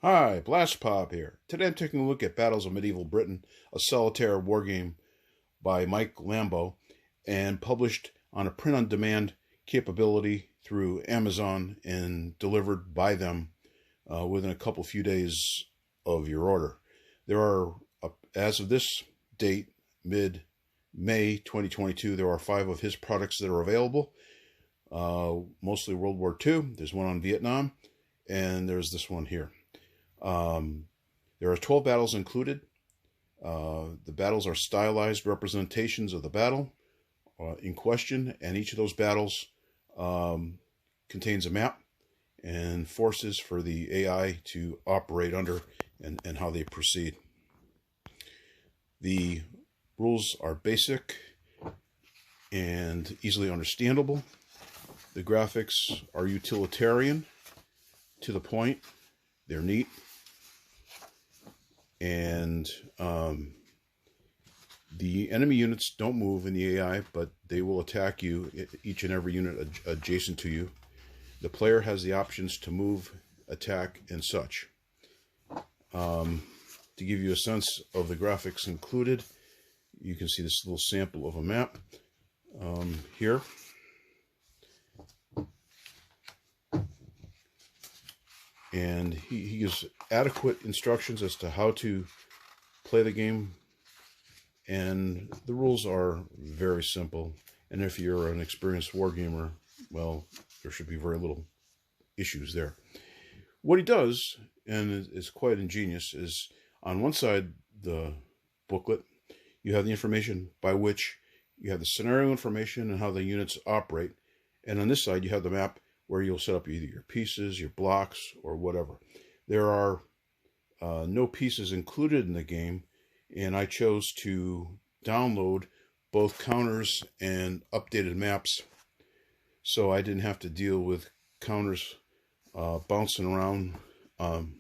Hi, Blastpop here. Today I'm taking a look at Battles of Medieval Britain, a solitaire wargame by Mike Lambo, and published on a print-on-demand capability through Amazon and delivered by them within a few days of your order. There are, as of this date, mid-May 2022, there are 5 of his products that are available, mostly World War II. There's one on Vietnam, and there's this one here. There are 12 battles included. The battles are stylized representations of the battle in question, and each of those battles contains a map and forces for the AI to operate under and how they proceed. The rules are basic and easily understandable. The graphics are utilitarian, to the point. They're neat. And the enemy units don't move in the AI, but they will attack you, each and every unit adjacent to you. The player has the options to move, attack, and such. To give you a sense of the graphics included, you can see this little sample of a map here. And he gives adequate instructions as to how to play the game, and the rules are very simple. And if you're an experienced wargamer, well, there should be very little issues there. What he does, and is quite ingenious, is on one side, the booklet, you have the information by which you have the scenario information and how the units operate, and on this side you have the map where you'll set up either your pieces, your blocks, or whatever. There are no pieces included in the game, and I chose to download both counters and updated maps, so I didn't have to deal with counters bouncing around on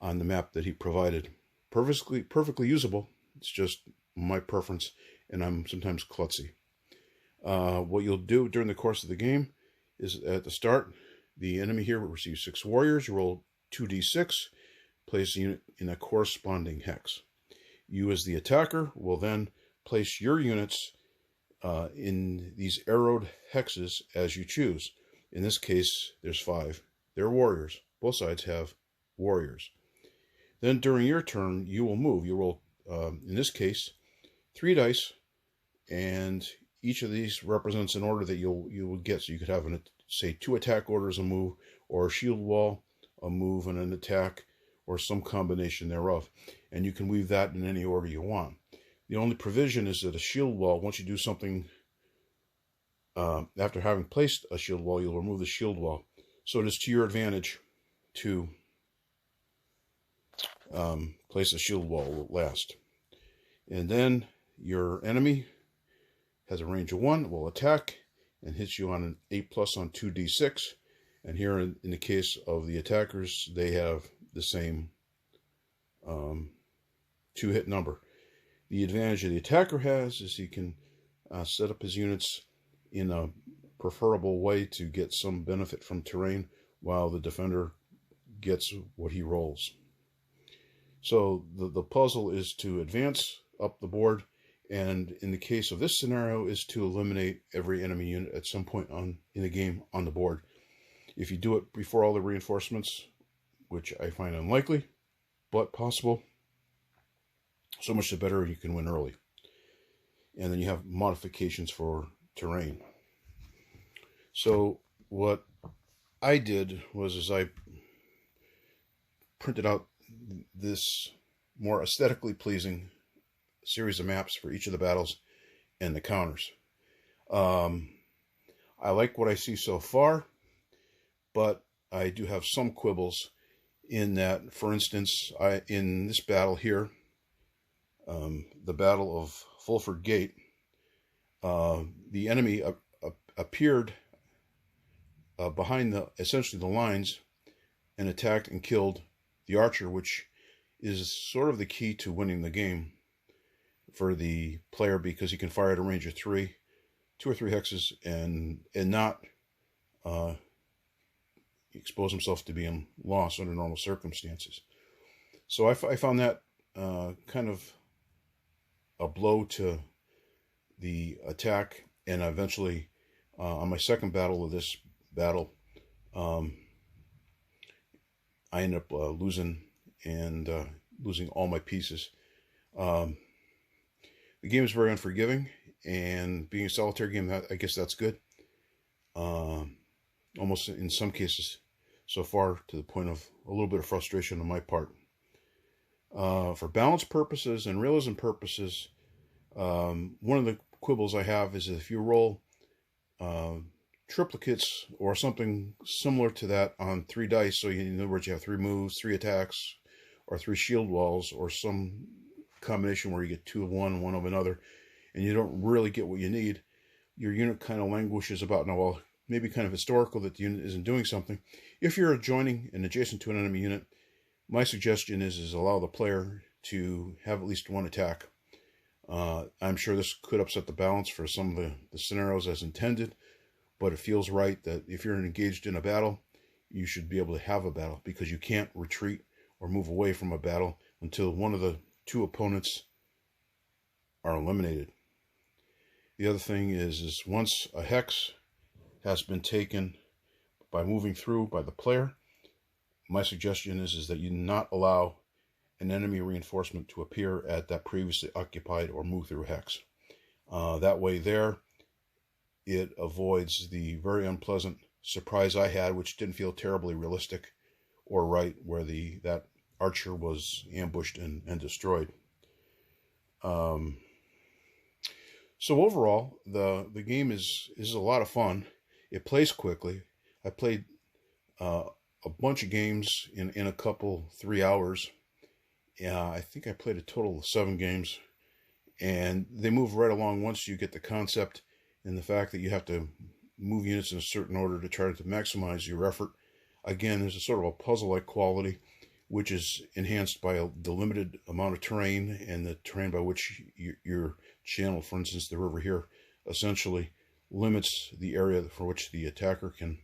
the map that he provided. Perfectly usable. It's just my preference, and I'm sometimes klutzy. What you'll do during the course of the game is, at the start, the enemy here will receive 6 warriors. You roll 2d6, place a unit in a corresponding hex. You, as the attacker, will then place your units in these arrowed hexes as you choose. In this case, there's 5. They're warriors. Both sides have warriors. Then during your turn, you will move. You roll, in this case, 3 dice, and each of these represents an order that you will get. So you could have, say, 2 attack orders, a move, or a shield wall, a move, and an attack, or some combination thereof. And you can weave that in any order you want. The only provision is that a shield wall, once you do something, after having placed a shield wall, you'll remove the shield wall. So it is to your advantage to place a shield wall last. And then your enemy has a range of 1, will attack, and hits you on an 8+ on 2d6. And here, in the case of the attackers, they have the same 2-hit number. The advantage the attacker has is he can set up his units in a preferable way to get some benefit from terrain, while the defender gets what he rolls. So the puzzle is to advance up the board, and in the case of this scenario, is to eliminate every enemy unit at some point in the game on the board. If you do it before all the reinforcements, which I find unlikely, but possible, so much the better. You can win early. And then you have modifications for terrain. So what I did was I printed out this more aesthetically pleasing series of maps for each of the battles and the counters. I like what I see so far, but I do have some quibbles in that, for instance, in this battle here, the Battle of Fulford Gate, the enemy appeared behind essentially the lines and attacked and killed the archer, which is sort of the key to winning the game for the player, because he can fire at a range of 2 or 3 hexes and not expose himself to being lost under normal circumstances. So I found that kind of a blow to the attack, and eventually on my second battle of this battle, I ended up losing all my pieces. The game is very unforgiving, and being a solitaire game, I guess that's good. Almost in some cases so far to the point of a little bit of frustration on my part. For balance purposes and realism purposes, one of the quibbles I have is if you roll triplicates or something similar to that on 3 dice, so in other words you have 3 moves, 3 attacks, or 3 shield walls, or some combination where you get 2 of one, 1 of another, and you don't really get what you need, your unit kind of languishes about, now, well, maybe kind of historical that the unit isn't doing something. If you're adjoining and adjacent to an enemy unit, my suggestion is allow the player to have at least 1 attack. I'm sure this could upset the balance for some of the scenarios as intended, but it feels right that if you're engaged in a battle, you should be able to have a battle, because you can't retreat or move away from a battle until one of the 2 opponents are eliminated. The other thing is once a hex has been taken by moving through by the player, my suggestion is that you not allow an enemy reinforcement to appear at that previously occupied or move through hex. That way there, it avoids the very unpleasant surprise I had, which didn't feel terribly realistic or right, where that archer was ambushed and destroyed. So overall, the game is a lot of fun. It plays quickly. I played a bunch of games in a couple 3 hours. I think I played a total of 7 games, and they move right along once you get the concept and the fact that you have to move units in a certain order to try to maximize your effort. Again, there's a sort of a puzzle-like quality, which is enhanced by the limited amount of terrain and the terrain by which your channel, for instance, the river here, essentially limits the area for which the attacker can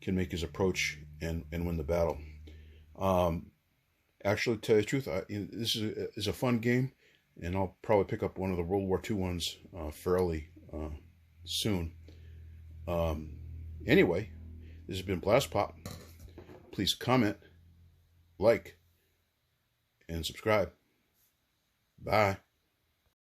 make his approach and win the battle. Actually, to tell you the truth, this is a fun game, and I'll probably pick up one of the World War II ones fairly soon. Anyway, this has been Blastpop. Please comment, like, and subscribe. Bye.